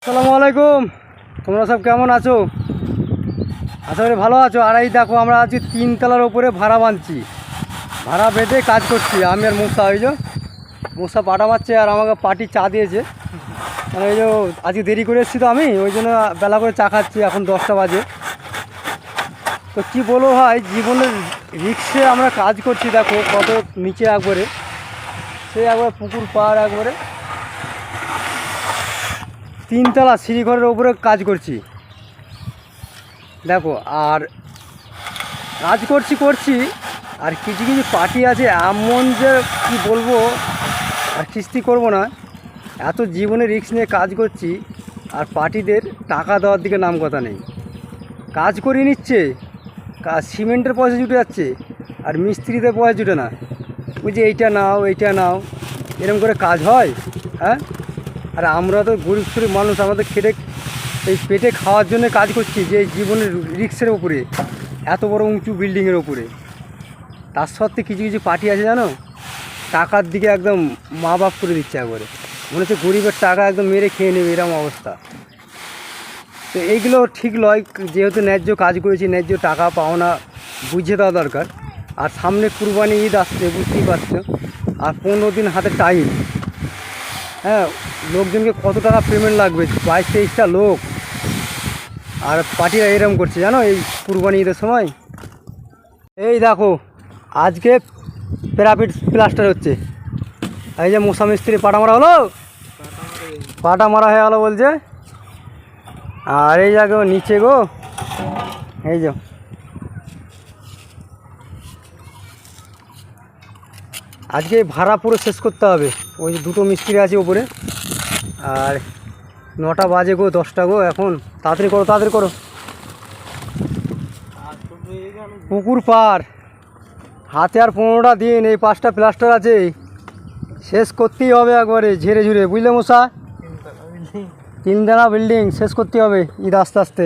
আসসালামু আলাইকুম। তোমরা সব কেমন আছো? আশা করি ভালো আছো। আর এই দেখো, আমরা আজকে 3 তলার ওপরে ভাড়া বাঁধছি, ভাড়া বেঁধে কাজ করছি। আমি আর মুসা, ওই যে মুসা পাটা মারছে আর আমাকে পাটি চা দিয়েছে। মানে ওই যে আজকে দেরি করে এসেছি তো আমি, ওই জন্য বেলা করে চা খাচ্ছি। এখন 10টা বাজে। তো কী বলবো ভাই, জীবনের রিক্সে আমরা কাজ করছি। দেখো কত নিচে একবারে, সে একবার পুকুর পাড়, একবারে 3 তলা সিঁড়িঘরের ওপরে কাজ করছি। দেখো, আর কাজ করছি আর কিছু কিছু পার্টি আছে এমন যে কি বলবো, আর কিস্তি করবো না। এত জীবনে রিস্ক নিয়ে কাজ করছি, আর পার্টিদের টাকা দেওয়ার দিকে নাম কথা নেই। কাজ করিয়ে নিচ্ছে, সিমেন্টের পয়সা জুটে যাচ্ছে, আর মিস্ত্রিদের পয়সা জুটে না। বুঝছি এইটা নাও, এরকম করে কাজ হয়? হ্যাঁ, আর আমরা তো গরিব শরীর মানুষ, আমাদের খেটে এই পেটে খাওয়ার জন্য কাজ করছি, যে এই জীবনের রিক্সের ওপরে, এত বড় উঁচু বিল্ডিংয়ের ওপরে। তার সত্ত্বে কিছু কিছু পার্টি আছে জানো, টাকার দিকে একদম মা বাপ করে দিচ্ছে একবারে। মনে হচ্ছে গরিবের টাকা একদম মেরে খেয়ে নেবে, এরকম অবস্থা। তো এইগুলো ঠিক নয়। যেহেতু ন্যায্য কাজ করেছি, ন্যায্য টাকা পাওনা বুঝে দেওয়া দরকার। আর সামনে কুরবানি ঈদ আসছে, বুঝতেই পারছো। আর 15 দিন হাতে টাইম। হ্যাঁ, লোকজনকে কত টাকা পেমেন্ট লাগবে, 22-23টা লোক। আর পার্টিরা এরকম করছে জানো, এই কুরবানি ঈদের সময়। এই দেখো, আজকে প্যারাপিট প্লাস্টার হচ্ছে। এই যে মশা মিস্ত্রি পাটা মারা হলো, পাটা মারা হয়ে গেলো বলছে। আর এই জায়গা নিচে গো, এই যে আজকে ভাড়া পুরো শেষ করতে হবে। ওই যে 2টো মিস্ত্রি আছে ওপরে। আর 9টা বাজে গো, 10টা গো এখন। তাড়াতাড়ি করো। পুকুর পার হাতে আর 15টা দিন, এই 5টা প্লাস্টার আছে, শেষ করতেই হবে একবারে ঝেড়ে ঝুড়ে, বুঝলে মশা? 3 তলা বিল্ডিং শেষ করতে হবে ঈদ আস্তে আস্তে।